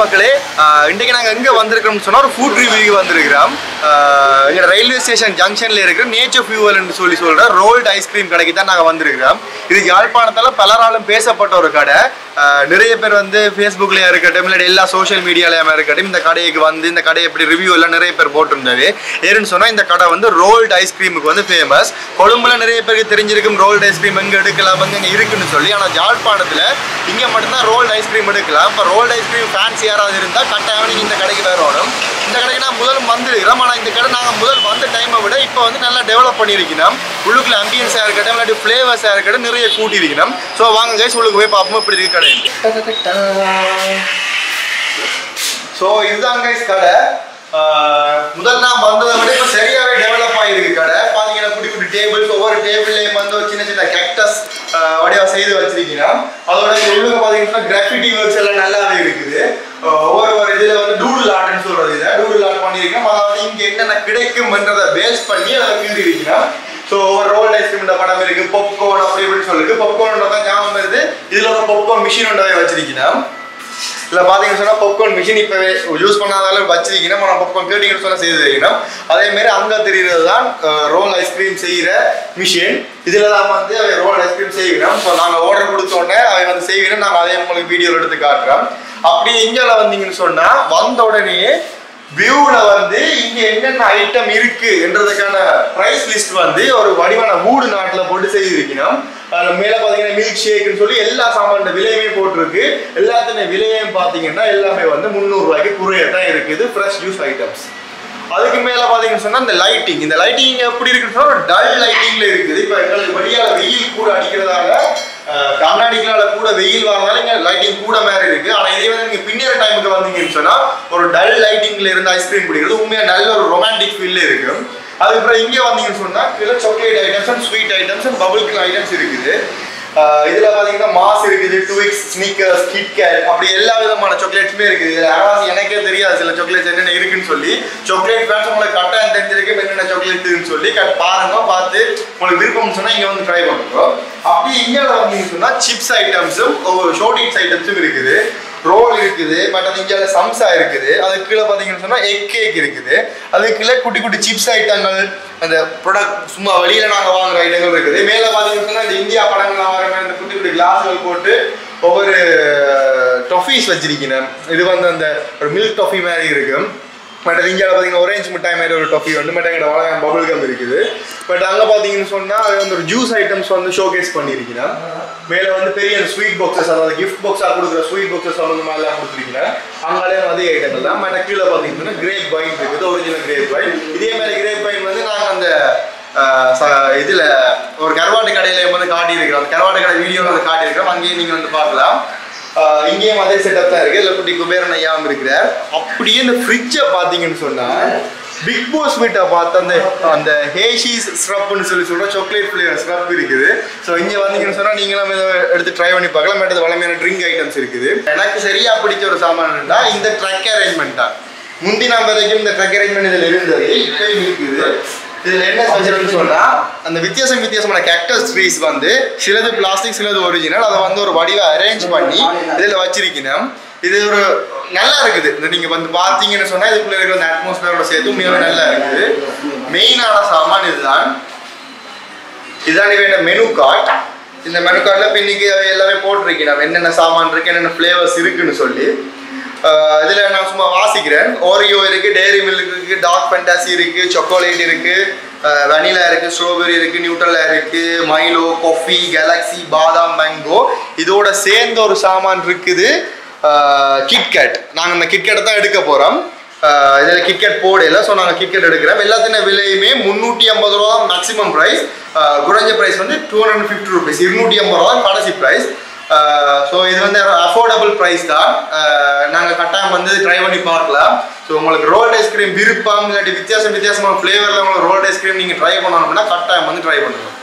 மக்களே, இன்றைக்கு நாங்கள் எங்கே வந்திருக்கிறோம்னு சொன்னால் ஒரு ஃபுட் ரிவ்யூ வந்திருக்கிறோம். இங்கே ரயில்வே ஸ்டேஷன் ஜங்ஷனில் இருக்கிற நேச்சர் ஃபியூவல்னு சொல்கிற ரோல்டு ஐஸ்கிரீம் கடைக்கு தான் நாங்கள் வந்திருக்கிறோம். இது யாழ்ப்பாணத்தில் பலராலும் பேசப்பட்ட ஒரு கடை. நிறைய பேர் வந்து ஃபேஸ்புக்லேயே இருக்கட்டும் இல்லாட்டி எல்லா சோஷியல் மீடியாலையுமே இருக்கட்டும் இந்த கடைக்கு வந்து இந்த கடை எப்படி ரிவ்யூ எல்லாம் நிறைய பேர் போட்டிருந்தாரு. ஏன்னு சொன்னால் இந்த கடை வந்து ரோல்டு ஐஸ்கிரீமுக்கு வந்து ஃபேமஸ். கொழும்புல நிறைய பேருக்கு தெரிஞ்சிருக்கும் ரோல்டு ஐஸ்கிரீம் எங்கே எடுக்கலாம் இங்கே இருக்குன்னு சொல்லி. ஆனால் யாழ்ப்பாணத்தில் இங்கே மட்டும்தான் ரோல்டு ஐஸ்கிரீம் எடுக்கலாம். இப்போ ரோல்டு ஐஸ்கிரீம் ஃபேன்சி யாராவது இருந்தால் கட்டாயம் நீங்கள் இந்த கடைக்கு வரணும். இந்த கடைக்கு நான் முதல் வந்துருக்கிறோம். ஆனால் இந்த கடை நாங்கள் முதல் வந்த டைமை விட இப்போ வந்து நல்லா டெவலப் பண்ணியிருக்கணும். உள்ளுக்குள்ள ஆம்பியன்ஸாக இருக்கட்டும் இல்லாட்டி ஃப்ளேவர்ஸாக இருக்கட்டும் நிறைய கூட்டியிருக்கணும். ஸோ வாங்க கைஸ் உள்ளுக்கு போய் பார்ப்போம் இப்படி இருக்கு கடை. ஸோ இதுதான் கைஸ் கடை. முதல் நான் வந்ததை விட இப்போ சரியாகவே டெவலப் ஆகிருக்கு கடை. பார்த்தீங்கன்னா குட்டி குட்டி டேபிள்ஸ், ஒவ்வொரு டேபிள்லேயும் வந்து ஒரு சின்ன சின்ன கேக்டஸ் வடிவா செய்து வச்சிருக்கீங்கன்னா அதோட உள்ளுக்கு பார்த்தீங்கன்னா கிராஃபிட்டி ஒர்க்ஸ் எல்லாம் நல்லாவே இருக்குது. ஒவ்வொரு இதில் வந்து டூடுல் ஆர்ட்னு சொல்றது. இதை டூடுல் ஆர்ட் பண்ணியிருக்கோம். அதாவது இங்கே என்னென்ன கிடைக்கும்ன்றதை பேஸ் பண்ணி அதை மீறி இருக்கீங்கன்னா ஸோ ஒவ்வொரு ரோல்டு ஐஸ்கிரீம் படம் இருக்கு, பாப்கார்ன் அப்படி இப்படின்னு சொல்லிருக்கு. பாப்கார்ன் ஞாபகம் வருது. இதில் ஒரு பாப்கார்ன் மிஷின் ஒன்றாவே வச்சிருக்கீங்கன்னா இல்லை பார்த்தீங்கன்னு சொன்னால் பாப்கார்ன் மிஷின் இப்போ யூஸ் பண்ணாதால வச்சிருக்கீங்கன்னா நம்ம பாப்கார்ன் கேட்டிங்கன்னு சொன்னால் செய்து வைக்கணும். அதேமாரி அங்கே தெரிகிறது தான் ரோல் ஐஸ்கிரீம் செய்கிற மிஷின். இதில் தான் வந்து அவை ரோல் ஐஸ்கிரீம் செய்யணும். ஸோ நாங்கள் ஆர்டர் கொடுத்தோடனே அவை வந்து செய்யணும். நாங்கள் அதே உங்களுக்கு வீடியோவில் எடுத்து காட்டுறோம். அப்படி இங்கே வந்தீங்கன்னு சொன்னால் வந்த உடனே வியூவில் வந்து இங்கே என்னென்ன ஐட்டம் இருக்கு என்றதுக்கான ப்ரைஸ் லிஸ்ட் வந்து ஒரு வடிவான மூடு நாட்டில் போட்டு செய்திருக்கணும். அதில் மேலே பார்த்தீங்கன்னா மில்க் ஷேக்குன்னு சொல்லி எல்லா சாமான விலையுமே போட்டிருக்கு. எல்லாத்துமே விலையும் பார்த்தீங்கன்னா எல்லாமே வந்து 300 ரூபாய்க்கு குறையத்தான் இருக்குது ஃப்ரெஷ் ஜூஸ் ஐட்டம்ஸ். அதுக்கு மேலே பார்த்தீங்கன்னு சொன்னால் இந்த லைட்டிங் எப்படி இருக்குன்னு சொன்னால் ஒரு டல் லைட்டிங்கில் இருக்குது. இப்போ எங்களுக்கு வழியால் வெயில் கூட அடிக்கிறதால கண்ணாடிகளால கூட வெயில் வரனால இங்கே லைட்டிங் கூட மாதிரி இருக்கு. ஆனால் இதே வந்து நீங்கள் பின்னேற டைமுக்கு வந்தீங்கன்னு சொன்னால் ஒரு டல் லைட்டிங்ல இருந்து ஐஸ்கிரீம் பிடிக்கிறது உண்மையாக நல்ல ஒரு ரொமான்டிக் ஃபீல்ல இருக்கு. அதுக்கப்புறம் இங்கே வந்தீங்கன்னு சொன்னால் இதில் chocolate items and sweet items and bubble items இருக்குது. இதில் பார்த்தீங்கன்னா மாஸ் இருக்குது, ட்விக்ஸ், ஸ்னிக்கர்ஸ், கிட்கேட் அப்படி எல்லா விதமான சாக்லேட்ஸுமே இருக்குது. இதில் எனக்கே தெரியாது சில சாக்லேட்ஸ் என்னென்ன இருக்குன்னு சொல்லி. சாக்லேட் ஃபேன்ஸ் உங்களுக்கு கரெக்டாக தெரிஞ்சிருக்கு என்னென்ன சாக்லேட்னு சொல்லி பாருங்க. பார்த்து உங்களுக்கு விருப்பம்னு சொன்னால் இங்கே வந்து ட்ரை பண்ணுங்க. அப்படி இங்கே வந்தீங்கன்னு சொன்னால் சிப்ஸ் ஐட்டம்ஸும் ஷோர்டிட்ஸ் ஐட்டம்ஸும் இருக்குது. ரோல் இருக்குது, பட் அது இங்கே சம்சா இருக்குது. அதுக்கு கீழே பார்த்தீங்கன்னு சொன்னால் எக் கேக் இருக்குது. அதுக்கு கீழே குட்டி குட்டி சிப்ஸ் ஐட்டங்கள், அந்த ப்ராடக்ட் சும்மா வெளியில் நாங்கள் வாங்குற ஐட்டங்கள் இருக்குது. மேலே பார்த்தீங்கன்னு சொன்னால் இந்த இந்தியா படங்கள்லாம் வர மாதிரி அந்த குட்டி குட்டி கிளாஸ்கள் போட்டு ஒவ்வொரு டொஃபீஸ் வச்சிருக்கேன். இது வந்து அந்த ஒரு மில்க் டொஃபி மாதிரி இருக்கும். பட் இந்தியாவில் பார்த்தீங்கன்னா ஆரஞ்சு மிட்டாய் மாதிரி ஒரு டொஃபி வந்து பட் எங்கள்கிட்ட வளர பபுள் கம் இருக்குது. பட் அங்கே பார்த்தீங்கன்னு சொன்னால் அது வந்து ஒரு ஜூஸ் ஐட்டம்ஸ் வந்து ஷோகேஸ் பண்ணியிருக்கிறேன். மேலே வந்து பெரிய ஸ்வீட் பாக்ஸஸ், அதாவது கிஃப்ட் பாக்ஸாக கொடுக்குற ஸ்வீட் பாக்ஸஸ் அந்த மாதிரிலாம் கொடுத்துருக்கிறேன். அங்கேயே அதே ஐட்டங்கள் தான். பட் கீழே பார்த்தீங்கன்னா கிரேப் வைன் இருக்குது, ஒரிஜினல் கிரேப் வைன். இதே மாதிரி கிரேப் வைன் வந்து நாங்கள் அந்த இதில் ஒரு கருவாட்டு கடையில் வந்து காட்டியிருக்கிறோம். அந்த கருவாட்டு கடை வீடியோவில் வந்து காட்டியிருக்கிறோம். அங்கேயும் நீங்கள் வந்து பார்க்கலாம். இங்கேயும் அதே செட்டப் தான் இருக்குது. இல்லை குட்டி குபேரன் ஐயாவும் இருக்கிறார். அப்படியே இந்த ஃப்ரிட்ஜை பார்த்தீங்கன்னு சொன்னால் பிக் பாஸ் வீட்டை பார்த்து அந்த ஹேஷீஸ் ஸ்ரப்னு சொல்கிற சாக்லேட் ஃப்ளேவர் ஸ்ரப் இருக்குது. ஸோ இங்கே வந்தீங்கன்னு சொன்னால் நீங்களும் இதை எடுத்து ட்ரை பண்ணி பார்க்கலாம். மேட்டது வளமையான ட்ரிங்க் ஐட்டம்ஸ் இருக்குது. எனக்கு சரியாக பிடிச்ச ஒரு சாமான் தான் இந்த ட்ரக் அரேஞ்ச்மெண்ட் தான். முந்தின வரைக்கும் இந்த ட்ரக் அரேஞ்ச்மெண்ட் இதில் இருந்தது, இப்போயும் இருக்குது. இதில் என்ன ஸ்பெஷல்னு சொன்னால் அந்த வித்தியாசமான கேக்டஸ் ட்ரீஸ் வந்து சிலது பிளாஸ்டிக் சிலது ஒரிஜினல். அதை வந்து ஒரு வடிவாக அரேஞ்ச் பண்ணி இதில் வச்சிருக்கணும். இது ஒரு நல்லா இருக்குது. இந்த நீங்கள் வந்து பார்த்தீங்கன்னு சொன்னால் இதுக்குள்ளே இருக்கிற அந்த அட்மாஸ்பியரோட சேர்த்து உண்மையாகவே நல்லா இருக்குது. மெயினான சாமான் இதுதான் வேண்ட மெனு கார்ட். இந்த மெனு கார்டில் இப்போ இன்னைக்கு எல்லாமே போட்டிருக்கேன் என்னென்ன சாமான் இருக்குது, என்னென்ன ஃப்ளேவர்ஸ் இருக்குன்னு சொல்லி. இதில் நான் சும்மா வாசிக்கிறேன். ஓரியோ இருக்குது, டெய்ரி மில்க் இருக்குது, டார்க் ஃபேண்டாசி இருக்குது, சாக்லேட் இருக்குது, வனிலா இருக்குது, ஸ்ட்ராபெரி இருக்குது, நியூட்ரலா இருக்குது, மைலோ, காஃபி, கேலக்ஸி, பாதாம், மேங்கோ. இதோட சேர்ந்த ஒரு சாமான் இருக்குது கிட்கேட். நாங்கள் அந்த கிட்கேட்டை தான் எடுக்க போகிறோம். இதில் கிட்கேட் போடல. ஸோ நாங்கள் கிட்கேட் எடுக்கிறோம். எல்லாத்தின விலையுமே 350 ரூபா தான் மேக்ஸிமம் ப்ரைஸ். குறைஞ்ச ப்ரைஸ் வந்து 250 ருபீஸ், 250 ரூபா தான் கடைசி ப்ரைஸ். ஸோ இது வந்து அஃபோர்டபுள் ப்ரைஸ் தான். நாங்கள் கட்டாயம் வந்து ட்ரை பண்ணி பார்க்கலாம். ஸோ உங்களுக்கு ரோல்டு ஐஸ்கிரீம் விருப்பம் இல்லாட்டி வித்தியாசமான ஃப்ளேவரில் உங்களுக்கு ரோல்டு ஐஸ்கிரீம் நீங்கள் ட்ரை பண்ணணும்னா கட்டாயம் வந்து ட்ரை பண்ணுங்கள்.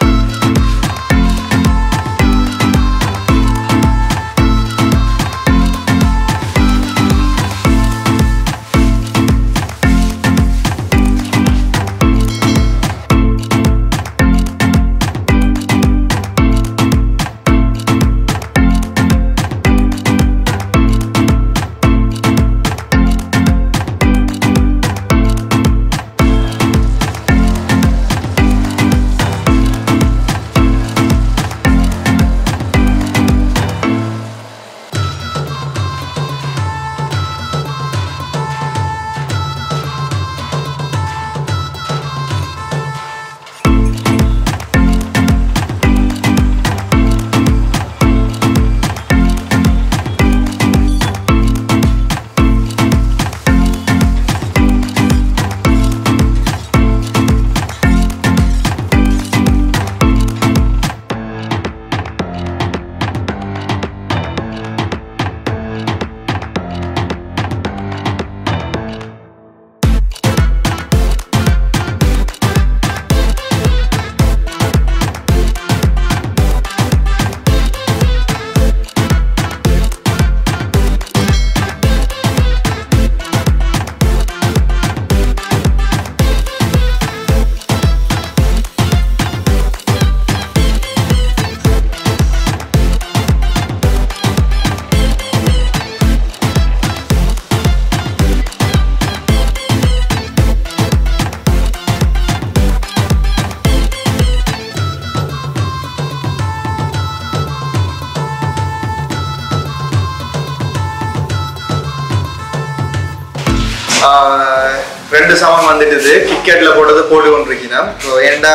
ரெண்டு சாமான் வந்துட்டுது கிட்கேட்ல போட்டது போட்டு கொண்டிருக்கேன். ஸோ ஏன்டா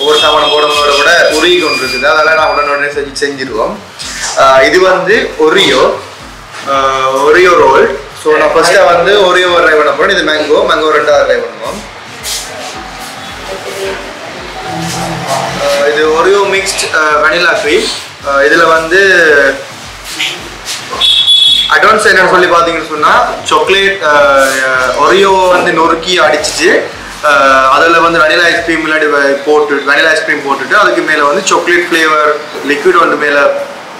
ஒவ்வொரு சாமான் போடுறதோட கூட உருகி கொண்டு இருக்குது, அதெல்லாம் நான் உடனே செஞ்சிருவோம். இது வந்து ஒரியோ ரோல். ஸோ நான் ஃபர்ஸ்டா வந்து ஒரியோ ட்ரை பண்ண போறேன். இது மேங்கோ ரெண்டாவது ட்ரை பண்ணுவோம். இது ஒரியோ மிக்ஸ்ட் வெனிலா க்ரீம். இதுல வந்து அட்வான்ஸ் என்னன்னு சொல்லி பார்த்தீங்கன்னு சொன்னால் சாக்லேட் ஒரியோ வந்து நொறுக்கி அடிச்சிச்சு, அதில் வந்து வெனிலா ஐஸ்கிரீம் இல்லாட்டி வெனிலா ஐஸ்கிரீம் போட்டுட்டு அதுக்கு மேலே வந்து சாக்லேட் ஃப்ளேவர் லிக்விட் வந்து மேலே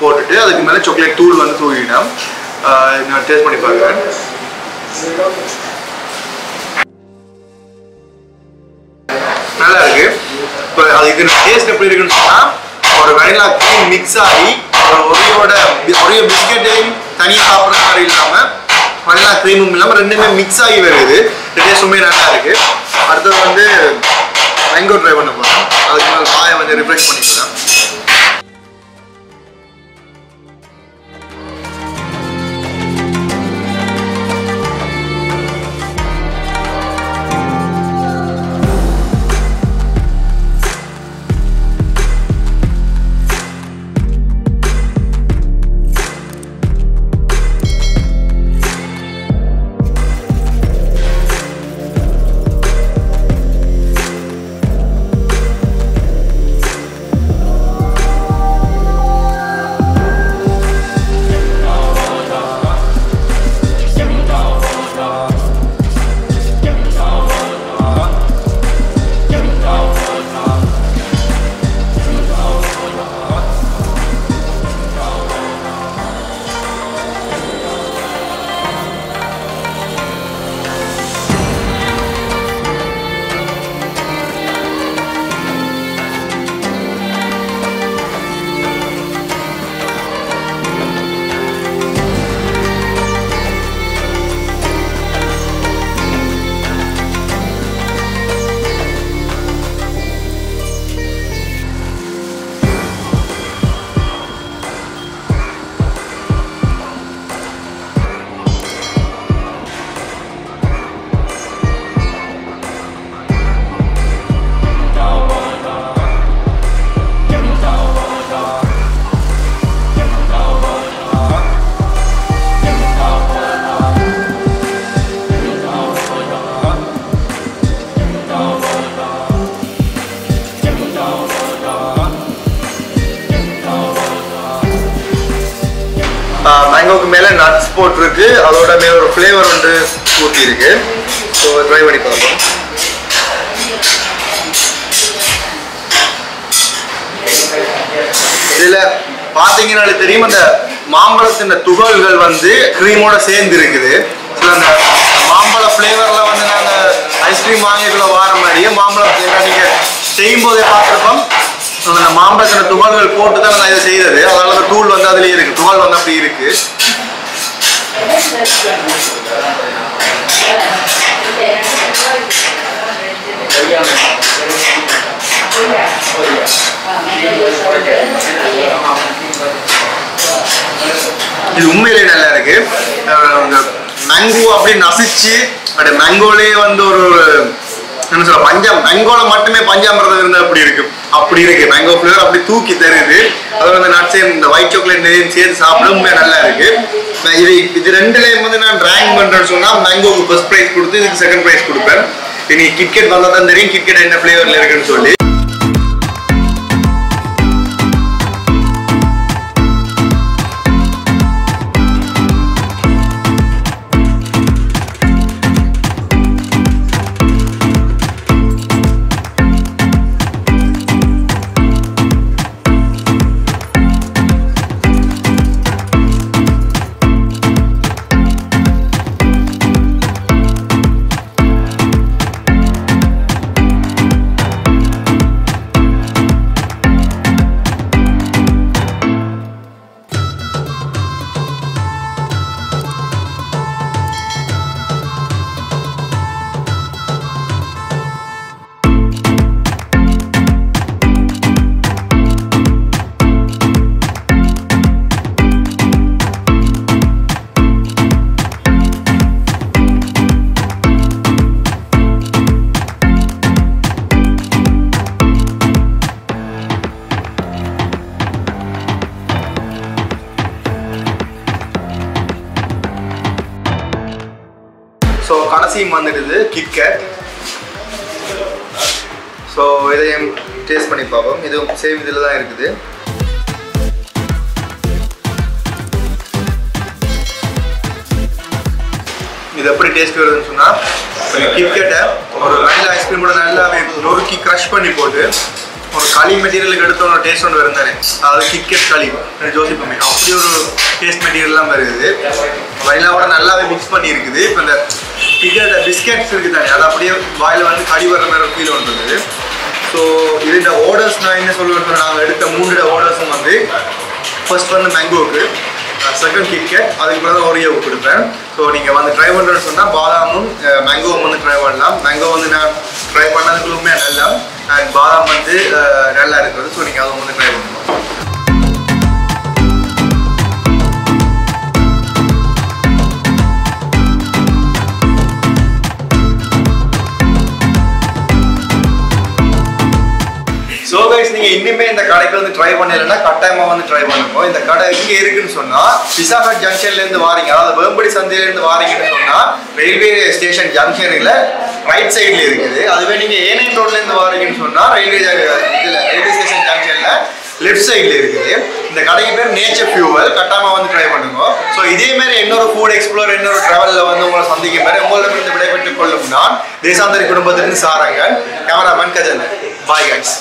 போட்டுட்டு அதுக்கு மேலே சாக்லேட் தூள் வந்து தூவிட்டேன். நான் டேஸ்ட் பண்ணி பார்க்குறேன். நல்லா இருக்கு. இப்போ அதுக்கு டேஸ்ட் எப்படி இருக்குன்னு சொன்னால் ஒரு வெனிலா க்ரீம் மிக்ஸ் ஆகி ஒரியோ பிஸ்கெட்டையும் தனியாக சாப்பிட்ற மாதிரி இல்லாமல் வெனிலா க்ரீமும் இல்லாமல் ரெண்டுமே மிக்ஸ் ஆகி வருது. டேஸ்ட்டுமே நல்லா இருக்கு. அடுத்தது வந்து மேங்கோ ட்ரை பண்ண போகிறேன். அதுக்கு மேலே வாயை வந்து ரிஃப்ரெஷ் பண்ணிக்கிறேன். மேங்கோக்கு மேலே நட்ஸ் போட்டிருக்கு, அதோட மேலே ஒரு ஃப்ளேவர் வந்து ஊற்றி இருக்கு. ஸோ ட்ரை பண்ணி பார்ப்போம். இதில் பார்த்தீங்கன்னாலே தெரியும் அந்த மாம்பழத்தின் துகள்கள் வந்து க்ரீமோட சேர்ந்து இருக்குது. சில அந்த மாம்பழ ஃப்ளேவரில் வந்து நாங்கள் ஐஸ்கிரீம் வாங்கிக்குள்ள வார மாதிரியே மாம்பழம் நீங்கள் செய்யும் போதே பார்க்குறப்பம் அந்த மாம்பழத்தின துகள்கள் போட்டு தான் நான் இதை செய்தது. அதனால அந்த தூள் வந்து அதுலேயே இருக்கு, துகள் வந்து அப்படி இருக்கு. இது உண்மையிலே நல்லா இருக்கு. மேங்கோ அப்படி நசிச்சு அப்படி மேங்கோலே வந்து ஒரு என்ன சொல்ல பஞ்சம் மேங்கோல மட்டுமே பஞ்சாமிரதம் இருந்தால் அப்படி இருக்கு, அப்படி இருக்கு. மேங்கோ ஃப்ளேவர் அப்படி தூக்கி தருது. அதோட வந்து நட்ஸ் இந்த ஒயிட் சாக்லேட் நிறைய சேர்த்து சாப்பிட உண்மையாக நல்லா இருக்கு. இது ரெண்டுலேயும் வந்து நான் ரேங்க் பண்றேன்னு சொன்னா மேங்கோக்கு ஃபர்ஸ்ட் ப்ரைஸ் கொடுத்து இதுக்கு செகண்ட் ப்ரைஸ் கொடுப்பேன். இனி கிட்கேட் வந்தால் தான் தெரியும் கிட்கேட் என்ன ஃப்ளேவர்ல இருக்குன்னு சொல்லி. கடைசியும் வந்துடுது கிட்கேட். ஸோ இதையும் டேஸ்ட் பண்ணி பார்ப்போம். இதுவும் சேம் இதில் தான் இருக்குது. இது எப்படி டேஸ்ட் வருதுன்னு சொன்னால் கிட்கேட்டை ஒரு வெனிலா ஐஸ்கிரீமோட நல்லாவே நொறுக்கி க்ரஷ் பண்ணி போட்டு ஒரு களி மெட்டீரியலுக்கு எடுத்த ஒரு டேஸ்ட் ஒன்று வரும் தானே, அதாவது கிட்கேட் களி ஜோசிப்பமே அப்படி ஒரு டேஸ்ட் மெட்டீரியல்லாம் வருது. வனிலாவோட நல்லாவே மிக்ஸ் பண்ணி இருக்குது. இப்போ இந்த கிட்கேட் பிஸ்கெட்ஸ் இருக்குது தானே, அது அப்படியே வாயில் வந்து கடி வர்ற மாதிரி ஒரு ஃபீல் வந்துருக்குது. ஸோ இந்த ஆர்டர்ஸ் நான் என்ன சொல்லுவேன், நாங்கள் எடுத்த 3 ஆர்டர்ஸும் வந்து ஃபர்ஸ்ட் வந்து மேங்கோவுக்கு, செகண்ட் கிட்கேட், அதுக்கப்புறம் தான் ஓரியோவுக்கு கொடுப்பேன். ஸோ நீங்கள் வந்து ட்ரை பண்ணுறேன்னு சொன்னால் பாதாமும் மேங்கோவும் வந்து ட்ரை பண்ணலாம். மேங்கோ வந்து நான் ட்ரை பண்ணதுக்குள்ளுமே நல்லா, அண்ட் பாதாம் வந்து நல்லா இருக்கிறது. ஸோ நீங்கள் அதை வந்து ட்ரை பண்ணணும். ஸோ கைஸ் நீங்கள் இன்னுமே இந்த கடைக்கு வந்து ட்ரை பண்ணலைன்னா கட்டாயமாக வந்து ட்ரை பண்ணுங்க. இந்த கடை எங்கே இருக்குன்னு சொன்னால் பிஸா ஹட் ஜங்ஷன்லேருந்து வாரீங்க, அதாவது வேம்படி சந்தையிலேருந்து வாரீங்கன்னு சொன்னால் ரயில்வே ஸ்டேஷன் ஜங்ஷனில் ரைட் சைடில் இருக்குது. அதுவே நீங்கள் A9 ரோட்லேருந்து வாரீங்கன்னு சொன்னால் ரயில்வே ஸ்டேஷன் ஜங்ஷனில் லெஃப்ட் சைடில் இருக்குது. இந்த கடைக்கு பேர் நேச்சர் ஃபியூவல். கட்டாயமாக வந்து ட்ரை பண்ணுங்க. ஸோ இதேமாதிரி இன்னொரு ஃபுட் எக்ஸ்ப்ளோர் இன்னொரு ட்ராவலில் வந்து உங்களை சந்திக்கும் மாதிரி உங்களிடமிருந்து விடைபெற்றுக் கொள்ளும் நான் தேசாந்தரி குடும்பத்திலிருந்து Sarangan, cameraman Gajan. Bye guys.